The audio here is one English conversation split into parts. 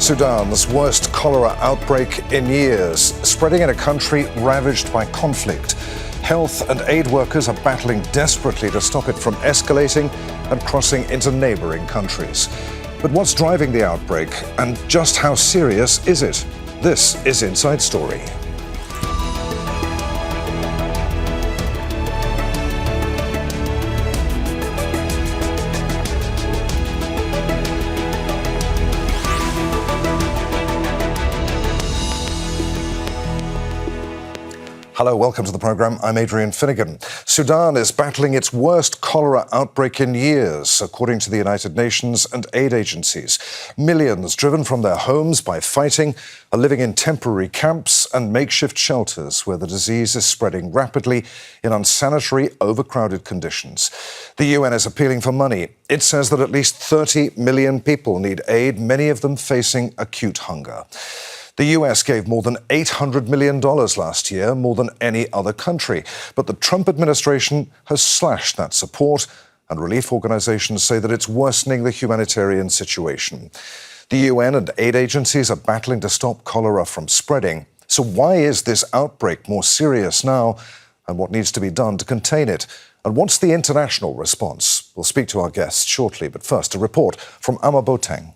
Sudan's worst cholera outbreak in years, spreading in a country ravaged by conflict. Health and aid workers are battling desperately to stop it from escalating and crossing into neighbouring countries. But what's driving the outbreak, and just how serious is it? This is Inside Story. Hello, welcome to the programme. I'm Adrian Finighan. Sudan is battling its worst cholera outbreak in years, according to the United Nations and aid agencies. Millions driven from their homes by fighting are living in temporary camps and makeshift shelters where the disease is spreading rapidly in unsanitary, overcrowded conditions. The UN is appealing for money. It says that at least 30 million people need aid, many of them facing acute hunger. The US gave more than $800 million last year, more than any other country. But the Trump administration has slashed that support, and relief organizations say that it's worsening the humanitarian situation. The UN and aid agencies are battling to stop cholera from spreading. So why is this outbreak more serious now, and what needs to be done to contain it? And what's the international response? We'll speak to our guests shortly, but first, a report from Ama Boateng.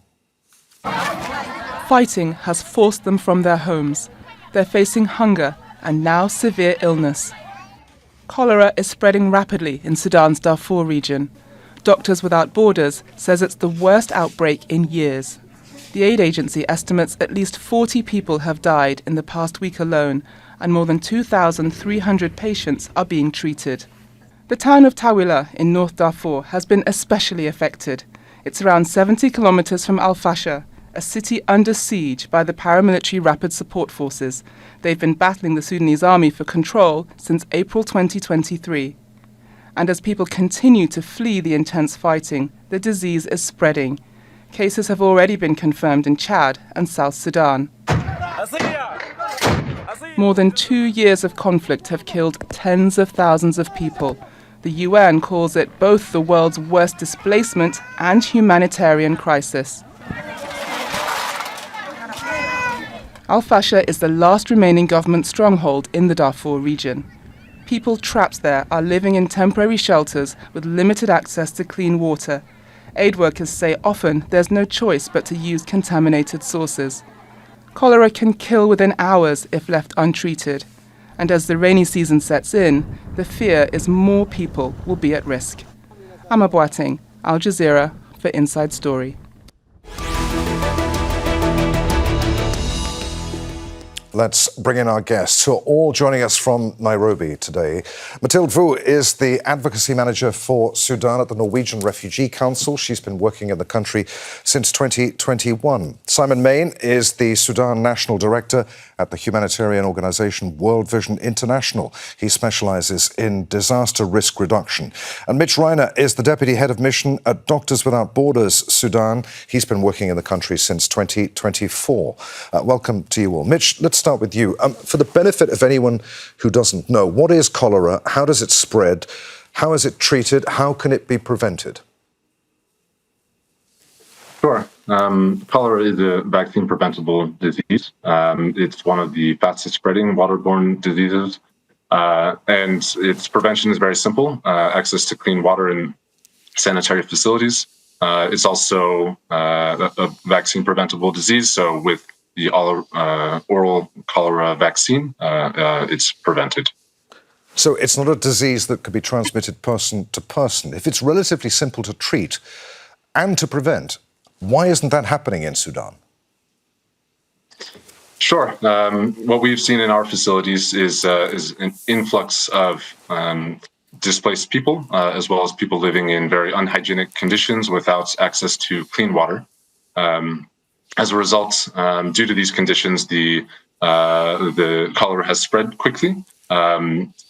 Fighting has forced them from their homes. They're facing hunger and now severe illness. Cholera is spreading rapidly in Sudan's Darfur region. Doctors Without Borders says it's the worst outbreak in years. The aid agency estimates at least 40 people have died in the past week alone, and more than 2,300 patients are being treated. The town of Tawila in North Darfur has been especially affected. It's around 70 kilometers from Al-Fasher, a city under siege by the paramilitary Rapid Support Forces. They've been battling the Sudanese army for control since April 2023. And as people continue to flee the intense fighting, the disease is spreading. Cases have already been confirmed in Chad and South Sudan. More than 2 years of conflict have killed tens of thousands of people. The UN calls it both the world's worst displacement and humanitarian crisis. Al-Fasher is the last remaining government stronghold in the Darfur region. People trapped there are living in temporary shelters with limited access to clean water. Aid workers say often there's no choice but to use contaminated sources. Cholera can kill within hours if left untreated. And as the rainy season sets in, the fear is more people will be at risk. Ama Boateng, Al Jazeera for Inside Story. Let's bring in our guests, who are all joining us from Nairobi today. Mathilde is the Advocacy Manager for Sudan at the Norwegian Refugee Council. She's been working in the country since 2021. Simon Main is the Sudan National Director at the humanitarian organisation World Vision International. He specialises in disaster risk reduction. And Mitch Rhyner is the Deputy Head of Mission at Doctors Without Borders Sudan. He's been working in the country since 2024. Welcome to you all. Mitch, let's start with you. For the benefit of anyone who doesn't know, what is cholera? How does it spread? How is it treated? How can it be prevented? Sure. Cholera is a vaccine-preventable disease. It's one of the fastest spreading waterborne diseases. And its prevention is very simple. Access to clean water and sanitary facilities. It's also a vaccine-preventable disease. So with the oral cholera vaccine, it's prevented. So it's not a disease that could be transmitted person to person. If it's relatively simple to treat and to prevent, why isn't that happening in Sudan? Sure. What we've seen in our facilities is an influx of displaced people, as well as people living in very unhygienic conditions without access to clean water. As a result, due to these conditions, the cholera has spread quickly.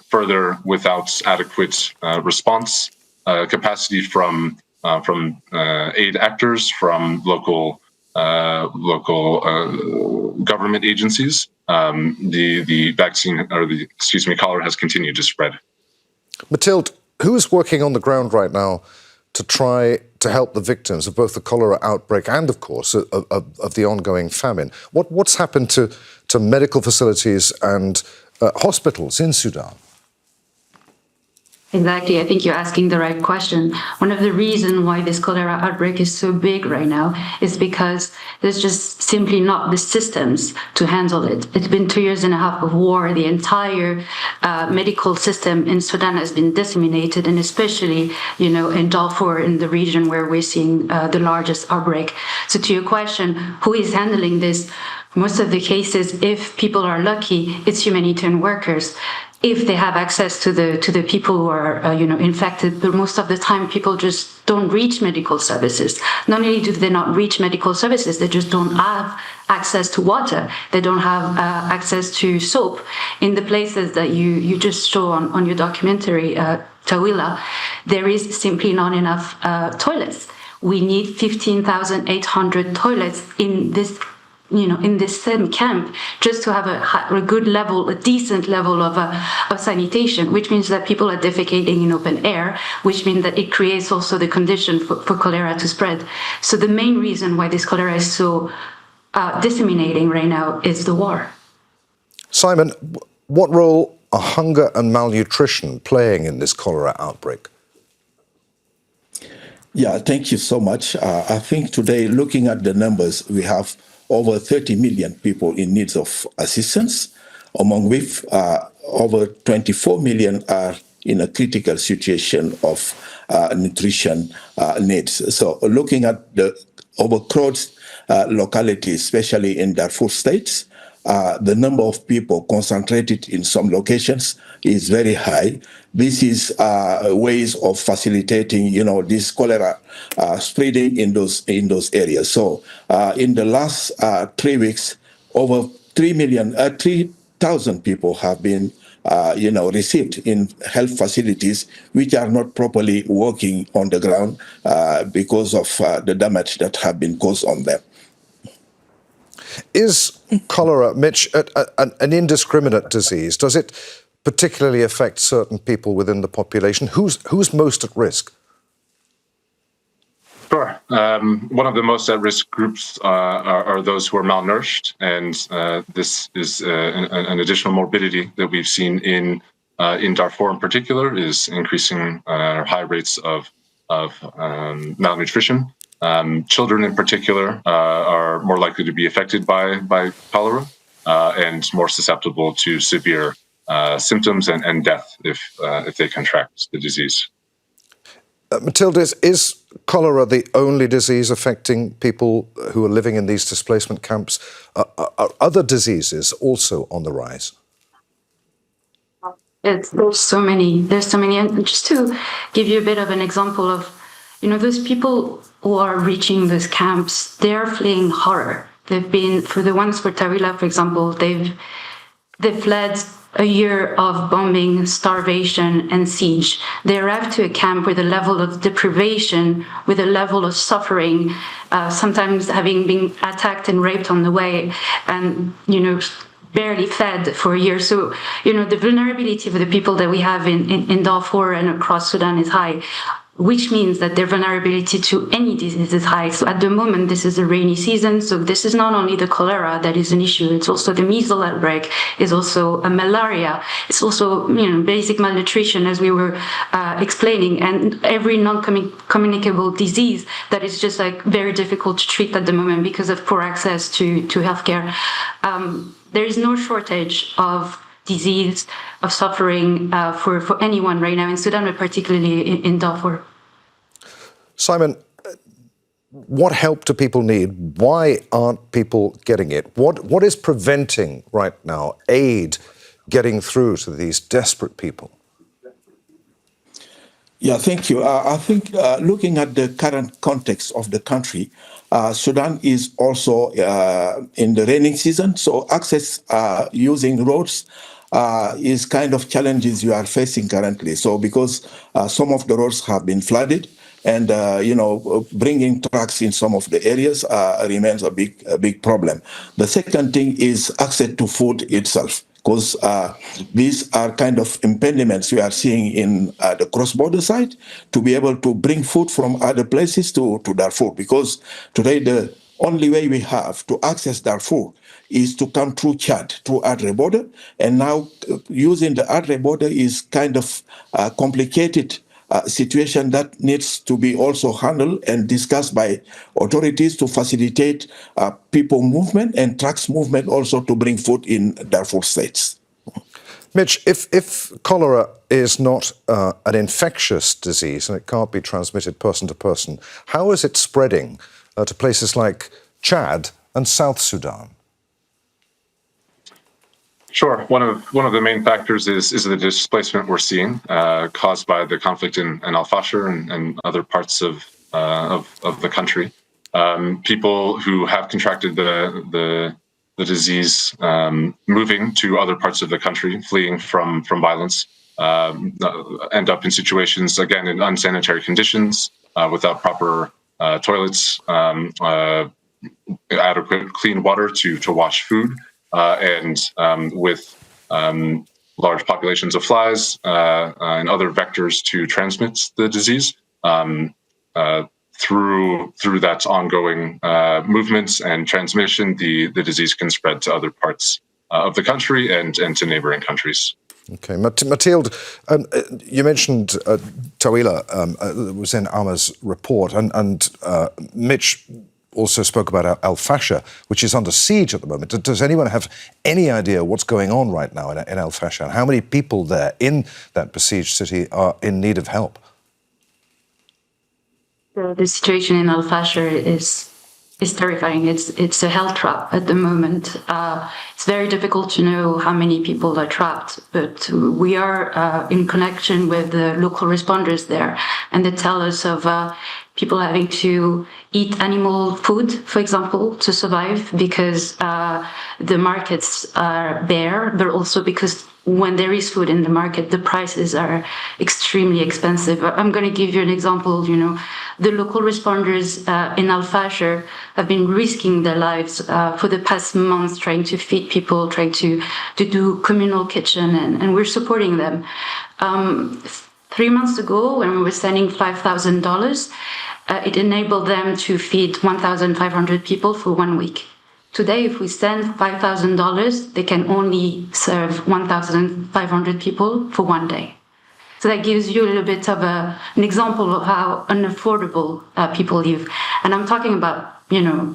Further, without adequate response capacity from aid actors, from local government agencies, the vaccine cholera has continued to spread. Mathilde, who is working on the ground right now to try to help the victims of both the cholera outbreak and, of course, of the ongoing famine. What's happened to medical facilities and hospitals in Sudan? Exactly. I think you're asking the right question. One of the reasons why this cholera outbreak is so big right now is because there's just simply not the systems to handle it. It's been 2.5 years of war. The entire medical system in Sudan has been disseminated, and especially, in Darfur, in the region where we're seeing the largest outbreak. So to your question, who is handling this? Most of the cases, if people are lucky, it's humanitarian workers. If they have access to the people who are infected, but most of the time people just don't reach medical services. Not only do they not reach medical services, they just don't have access to water. They don't have access to soap. In the places that you just show on your documentary, Tawila, there is simply not enough toilets. We need 15,800 toilets in this same camp, just to have a good level, a decent level of sanitation, which means that people are defecating in open air, which means that it creates also the condition for cholera to spread. So the main reason why this cholera is so disseminating right now is the war. Simon, what role are hunger and malnutrition playing in this cholera outbreak? Yeah, thank you so much. I think today, looking at the numbers, we have over 30 million people in need of assistance, among which over 24 million are in a critical situation of nutrition needs. So looking at the overcrowded localities, especially in Darfur states, the number of people concentrated in some locations is very high. This is ways of facilitating, this cholera spreading in those areas. So, in the last 3 weeks, over 3,000 people have been, received in health facilities which are not properly working on the ground because of the damage that have been caused on them. Is cholera, Mitch, an indiscriminate disease? Does it particularly affect certain people within the population? Who's most at risk? Sure. One of the most at-risk groups are those who are malnourished, and this is an additional morbidity that we've seen in Darfur in particular, is increasing high rates of malnutrition. Children in particular are more likely to be affected by cholera and more susceptible to severe symptoms and death if they contract the disease. Mathilde, is cholera the only disease affecting people who are living in these displacement camps? Are other diseases also on the rise? There's so many. And just to give you a bit of an example of, those people who are reaching those camps, they are fleeing horror. They've been, for the ones for Tawila, for example, they've fled a year of bombing, starvation, and siege. They arrived to a camp with a level of deprivation, with a level of suffering, sometimes having been attacked and raped on the way, and, barely fed for a year. So, the vulnerability of the people that we have in Darfur and across Sudan is high, which means that their vulnerability to any disease is high. So at the moment, this is a rainy season. So this is not only the cholera that is an issue, it's also the measles outbreak, it's also a malaria, it's also, basic malnutrition, as we were explaining, and every non-communicable disease that is just very difficult to treat at the moment because of poor access to healthcare. There is no shortage of disease, of suffering for anyone right now in Sudan, but particularly in Darfur. Simon, what help do people need? Why aren't people getting it? What is preventing right now aid getting through to these desperate people? Yeah, thank you. I think looking at the current context of the country, Sudan is also in the rainy season, so access using roads is kind of challenges you are facing currently. So because some of the roads have been flooded, and bringing trucks in some of the areas remains a big problem. The second thing is access to food itself. because these are kind of impediments we are seeing in the cross-border side to be able to bring food from other places to Darfur, because today the only way we have to access Darfur is to come through Chad, through Adre border, and now using the Adre border is kind of complicated situation that needs to be also handled and discussed by authorities to facilitate people movement and trucks movement also to bring food in Darfur states. Mitch, if cholera is not an infectious disease and it can't be transmitted person to person, how is it spreading to places like Chad and South Sudan? Sure. One of the main factors is the displacement we're seeing caused by the conflict in Al Fasher and other parts of the country. People who have contracted the disease moving to other parts of the country, fleeing from violence, end up in situations, again, in unsanitary conditions, without proper toilets, adequate clean water to wash food, and with large populations of flies and other vectors to transmit the disease. Through that ongoing movements and transmission, the disease can spread to other parts of the country and to neighbouring countries. Okay, Mathilde, you mentioned Tawila was in Amma's report, and Mitch also spoke about Al Fasher, which is under siege at the moment. Does anyone have any idea what's going on right now in Al Fasher, and how many people there in that besieged city are in need of help? The situation in Al Fasher is terrifying. It's a hell trap at the moment. It's very difficult to know how many people are trapped, but we are in connection with the local responders there, and they tell us of people having to eat animal food, for example, to survive, because the markets are bare, but also because when there is food in the market, the prices are extremely expensive. I'm going to give you an example. The local responders in Al Fasher have been risking their lives for the past months, trying to feed people, trying to do communal kitchen, and we're supporting them. 3 months ago, when we were sending $5,000, it enabled them to feed 1,500 people for 1 week. Today, if we send $5,000, they can only serve 1,500 people for 1 day. So that gives you a little bit of an example of how unaffordable people live. And I'm talking about,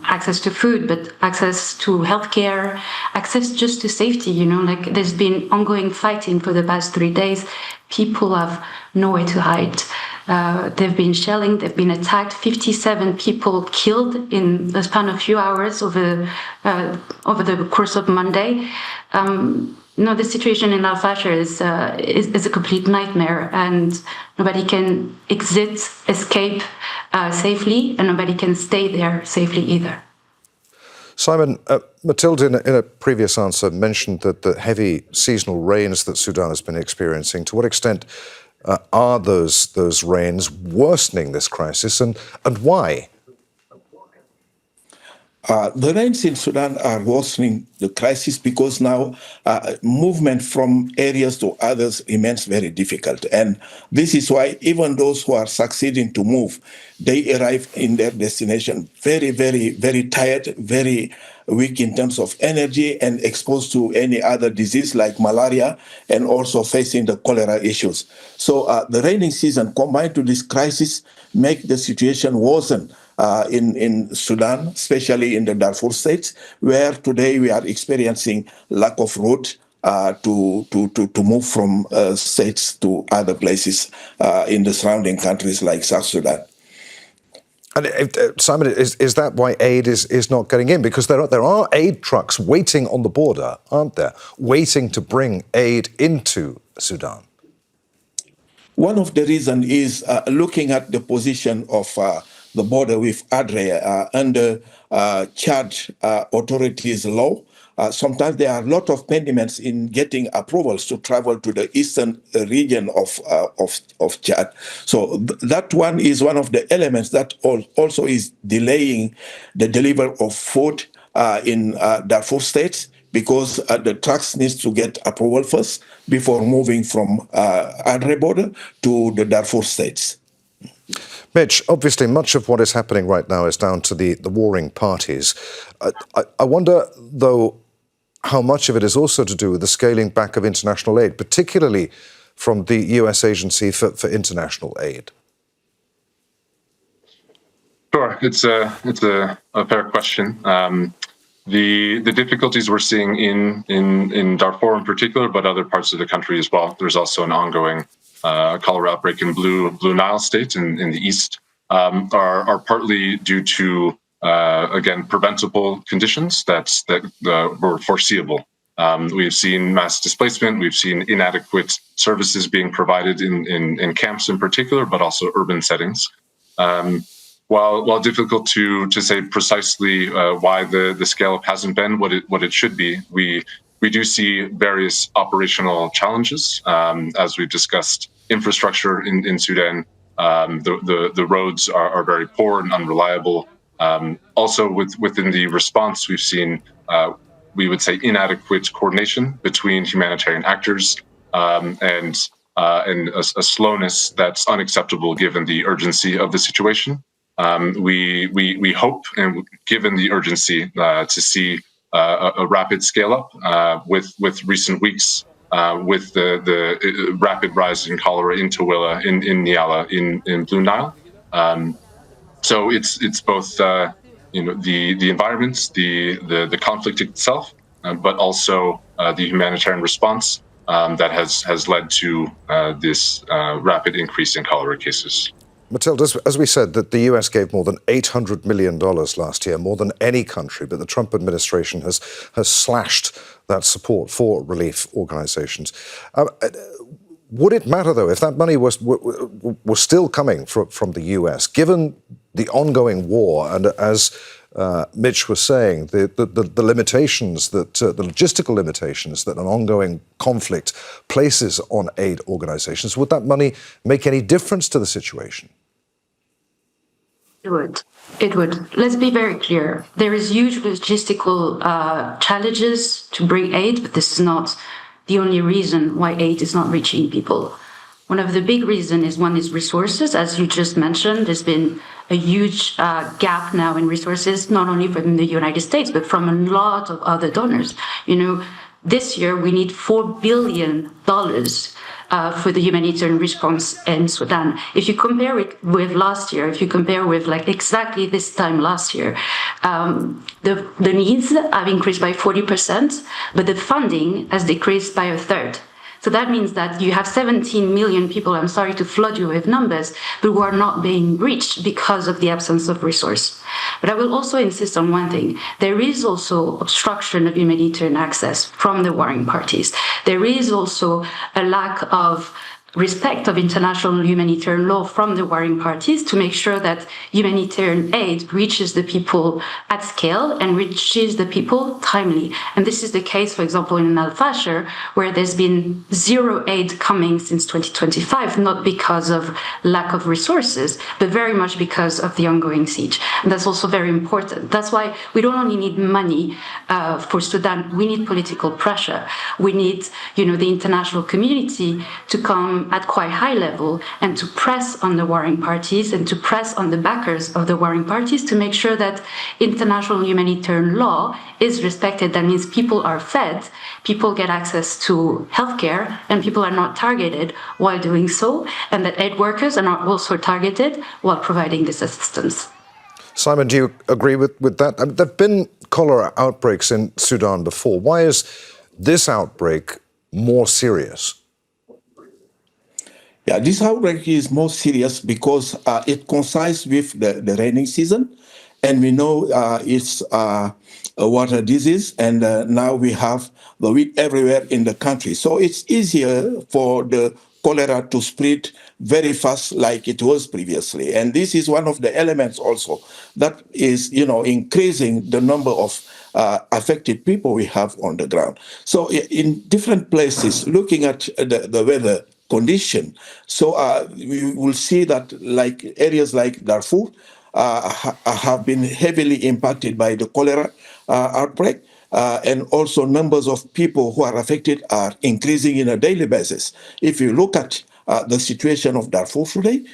access to food, but access to healthcare, access just to safety, like there's been ongoing fighting for the past 3 days. People have nowhere to hide. They've been shelling, they've been attacked, 57 people killed in the span of a few hours over the course of Monday. The situation in Al Fasher is a complete nightmare, and nobody can escape safely, and nobody can stay there safely either. Simon, Mathilde, in a previous answer, mentioned that the heavy seasonal rains that Sudan has been experiencing, to what extent are those rains worsening this crisis, and why? The rains in Sudan are worsening the crisis because now movement from areas to others remains very difficult. And this is why even those who are succeeding to move, they arrive in their destination very, very, very tired, very weak in terms of energy, and exposed to any other disease like malaria, and also facing the cholera issues. So the rainy season combined to this crisis make the situation worsen in Sudan, especially in the Darfur states, where today we are experiencing lack of route to move from states to other places in the surrounding countries like South Sudan. And Simon, is that why aid is not getting in? Because there are aid trucks waiting on the border, aren't there, waiting to bring aid into Sudan? One of the reasons is looking at the position of the border with Adria under Chad authorities' law. Sometimes there are a lot of impediments in getting approvals to travel to the eastern region of Chad. So that one is one of the elements that also is delaying the delivery of food in Darfur states, because the trucks needs to get approval first before moving from Adre border to the Darfur states. Mitch, obviously much of what is happening right now is down to the warring parties. I wonder, though, how much of it is also to do with the scaling back of international aid, particularly from the US Agency for International Aid. Sure, it's a fair question. The difficulties we're seeing in Darfur in particular, but other parts of the country as well. There's also an ongoing cholera outbreak in Blue Nile state in the east, are partly due to again preventable conditions that were foreseeable. We've seen mass displacement. We've seen inadequate services being provided in camps in particular, but also urban settings. While difficult to say precisely why the scale up hasn't been what it should be, we do see various operational challenges, as we've discussed. Infrastructure in Sudan, the roads are very poor and unreliable. Also, within the response, we've seen we would say inadequate coordination between humanitarian actors and a slowness that's unacceptable given the urgency of the situation. We hope, and given the urgency, to see a rapid scale up with recent weeks, with the rapid rise in cholera in Tawila, in Niala, in Blue Nile. So it's both the environment, the conflict itself, but also the humanitarian response that has led to this rapid increase in cholera cases. Mathilde, as we said, that the US gave more than $800 million last year, more than any country, but the Trump administration has slashed that support for relief organizations. Would it matter, though, if that money was still coming from the US, given the ongoing war and, as Mitch was saying, the limitations, the logistical limitations that an ongoing conflict places on aid organizations? Would that money make any difference to the situation? It would. It would. Let's be very clear. There is huge logistical challenges to bring aid, but this is not the only reason why aid is not reaching people. One of the big reasons is resources, as you just mentioned. There's been a huge gap now in resources, not only from the United States, but from a lot of other donors. This year we need $4 billion for the humanitarian response in Sudan. If you compare it with last year, if you compare with exactly this time last year, the needs have increased by 40%, but the funding has decreased by a third. So that means that you have 17 million people, I'm sorry to flood you with numbers, but who are not being reached because of the absence of resource. But I will also insist on one thing. There is also obstruction of humanitarian access from the warring parties. There is also a lack of respect of international humanitarian law from the warring parties to make sure that humanitarian aid reaches the people at scale and reaches the people timely. And this is the case, for example, in Al Fasher, where there's been zero aid coming since 2025, not because of lack of resources, but very much because of the ongoing siege. And that's also very important. That's why we don't only need money for Sudan, we need political pressure. We need, the international community to come at quite high level and to press on the warring parties and to press on the backers of the warring parties to make sure that international humanitarian law is respected. That means people are fed, people get access to healthcare, and people are not targeted while doing so, and that aid workers are not also targeted while providing this assistance. Simon, do you agree with that? There have been cholera outbreaks in Sudan before. Why is this outbreak more serious? Yeah, this outbreak is more serious because it coincides with the rainy season, and we know it's a water disease, and now we have the wheat everywhere in the country. So it's easier for the cholera to spread very fast like it was previously. And this is one of the elements also that is, increasing the number of affected people we have on the ground. So in different places, looking at the weather condition, so we will see that areas like Darfur have been heavily impacted by the cholera outbreak. and also numbers of people who are affected are increasing on a daily basis. If you look at the situation of Darfur today,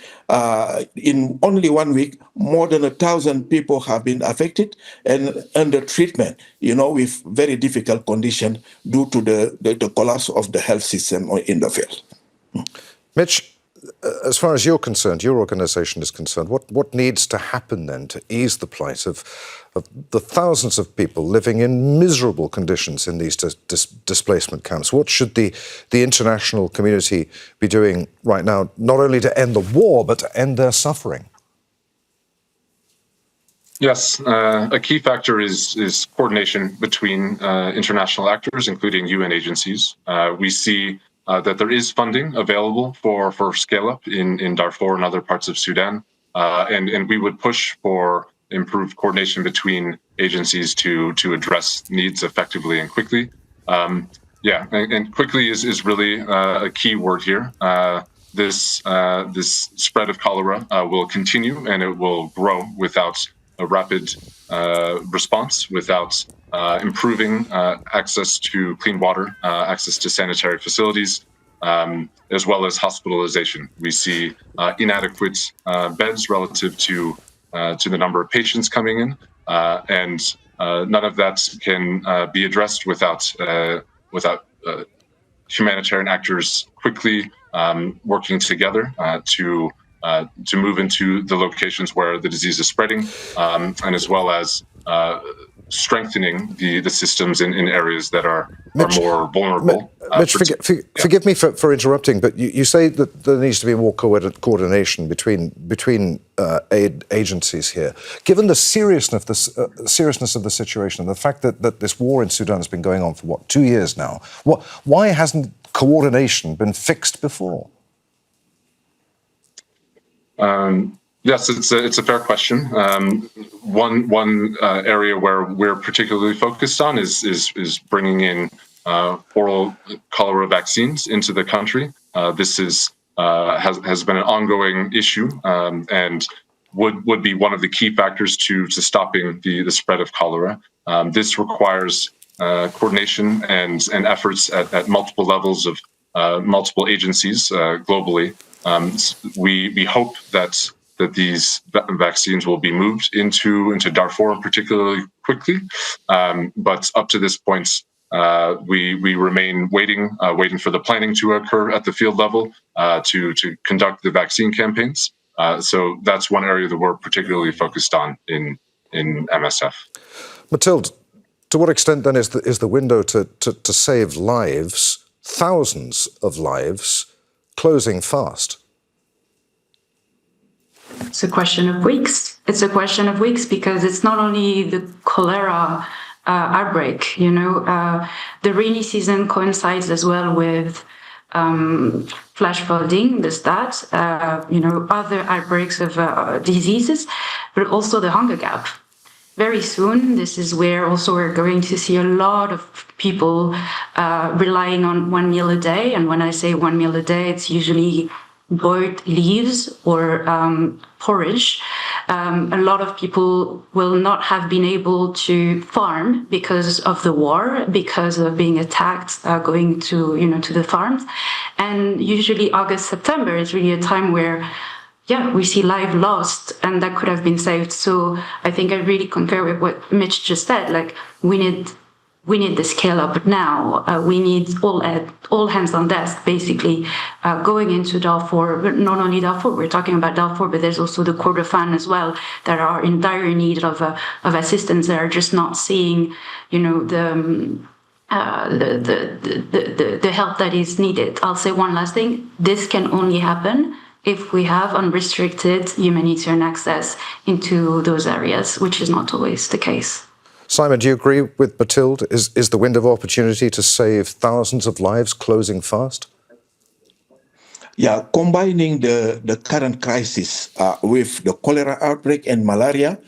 in only 1 week, more than 1,000 people have been affected and under treatment, with very difficult conditions due to the collapse of the health system in the field. Mitch, as far as you're concerned, your organisation is concerned, what needs to happen then to ease the plight of the thousands of people living in miserable conditions in these displacement camps? What should the international community be doing right now, not only to end the war, but to end their suffering? Yes, a key factor is coordination between international actors, including UN agencies. We see that there is funding available for scale-up in Darfur and other parts of Sudan, and we would push for improved coordination between agencies to address needs effectively and quickly. And quickly is really a key word here. This spread of cholera will continue, and it will grow without a rapid response, without improving access to clean water, access to sanitary facilities, as well as hospitalization. We see inadequate beds relative to the number of patients coming in, and none of that can be addressed without humanitarian actors quickly working together to move into the locations where the disease is spreading, and as well as strengthening the systems in areas that are more vulnerable. Mitch, forgive me for interrupting, but you say that there needs to be more coordination between aid agencies here. Given the seriousness of the situation and the fact that this war in Sudan has been going on for, 2 years now, why hasn't coordination been fixed before? Yes, it's a fair question. One area where we're particularly focused on is bringing in oral cholera vaccines into the country. This has been an ongoing issue, and would be one of the key factors to stopping the spread of cholera. This requires coordination and efforts at multiple levels of multiple agencies globally. We hope that these vaccines will be moved into Darfur particularly quickly, but up to this point, we remain waiting for the planning to occur at the field level to conduct the vaccine campaigns. So that's one area that we're particularly focused on in MSF. Mathilde, to what extent then is the window to save lives, thousands of lives, closing fast? It's a question of weeks. It's a question of weeks because it's not only the cholera outbreak. The rainy season coincides as well with flash flooding, other outbreaks of diseases, but also the hunger gap. Very soon, this is where also we're going to see a lot of people relying on 1 meal a day. And when I say 1 meal a day, it's usually boiled leaves or porridge. A lot of people will not have been able to farm because of the war, because of being attacked, going to the farms. And usually August, September is really a time where we see life lost and that could have been saved. So I think I really concur with what Mitch just said. Like, we need the scale up now. We need all hands on desk, basically, going into Darfur. But not only Darfur, we're talking about Darfur, but there's also the Kordofan as well that are in dire need of assistance. They are just not seeing, the help that is needed. I'll say one last thing. This can only happen if we have unrestricted humanitarian access into those areas, which is not always the case. Simon, do you agree with Mathilde? Is the window of opportunity to save thousands of lives closing fast? Yeah, combining the current crisis with the cholera outbreak and malaria,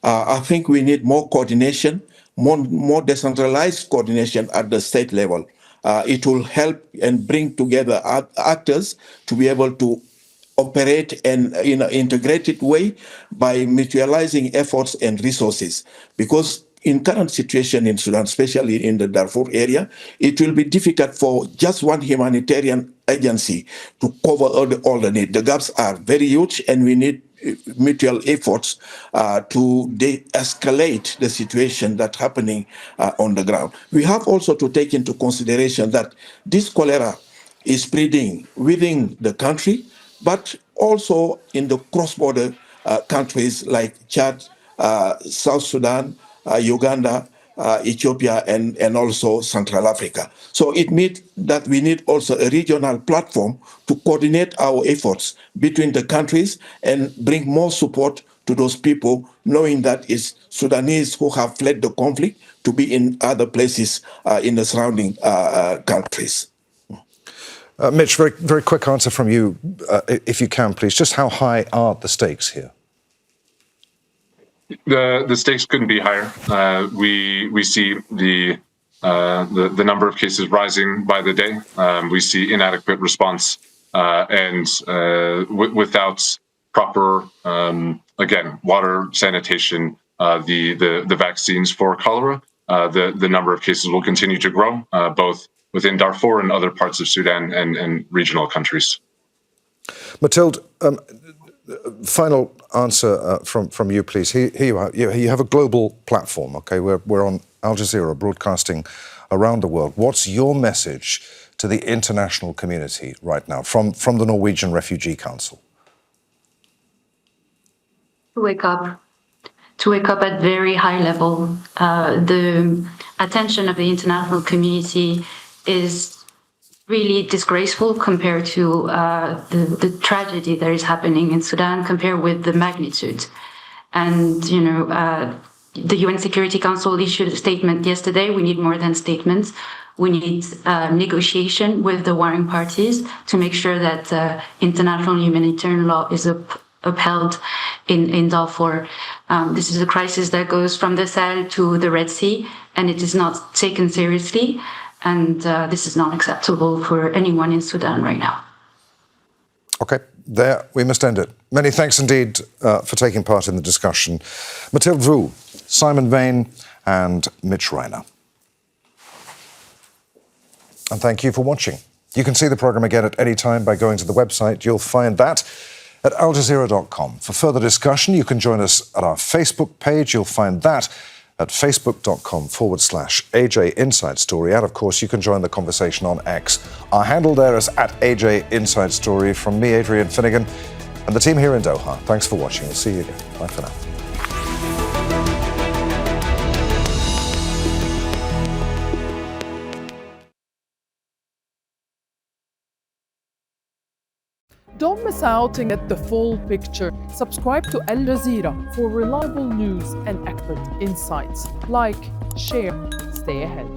I think we need more coordination, more decentralized coordination at the state level. It will help and bring together actors to be able to operate in an integrated way by mutualizing efforts and resources. Because in current situation in Sudan, especially in the Darfur area, it will be difficult for just one humanitarian agency to cover all the need. The gaps are very huge, and we need mutual efforts to de-escalate the situation that's happening on the ground. We have also to take into consideration that this cholera is spreading within the country, but also in the cross-border countries like Chad, South Sudan, Uganda, Ethiopia, and also Central Africa. So it means that we need also a regional platform to coordinate our efforts between the countries and bring more support to those people, knowing that it's Sudanese who have fled the conflict to be in other places in the surrounding countries. Mitch, very, very quick answer from you, if you can, please. Just how high are the stakes here? The stakes couldn't be higher. We see the number of cases rising by the day. We see inadequate response, and without proper, again, water sanitation, the vaccines for cholera, the number of cases will continue to grow, both within Darfur and other parts of Sudan and regional countries. Mathilde, final answer from you, please. Here you are. You have a global platform, okay? We're on Al Jazeera, broadcasting around the world. What's your message to the international community right now from the Norwegian Refugee Council? To wake up at very high level. The attention of the international community is really disgraceful compared to the tragedy that is happening in Sudan, compared with the magnitude. And, the UN Security Council issued a statement yesterday. We need more than statements. We need negotiation with the warring parties to make sure that international humanitarian law is upheld in Darfur. This is a crisis that goes from the Sahel to the Red Sea, and it is not taken seriously. And this is not acceptable for anyone in Sudan right now. Okay, there we must end it. Many thanks indeed for taking part in the discussion. Mathilde Vu, Simon Vane and Mitch Rhyner. And thank you for watching. You can see the programme again at any time by going to the website. You'll find that at aljazeera.com. For further discussion, you can join us at our Facebook page. You'll find that at facebook.com/AJ Inside Story. And of course, you can join the conversation on X. Our handle there is at AJ Inside Story. From me, Adrian Finighan, and the team here in Doha. Thanks for watching. We'll see you again. Bye for now. Don't miss out and get the full picture. Subscribe to Al Jazeera for reliable news and expert insights. Like, share, stay ahead.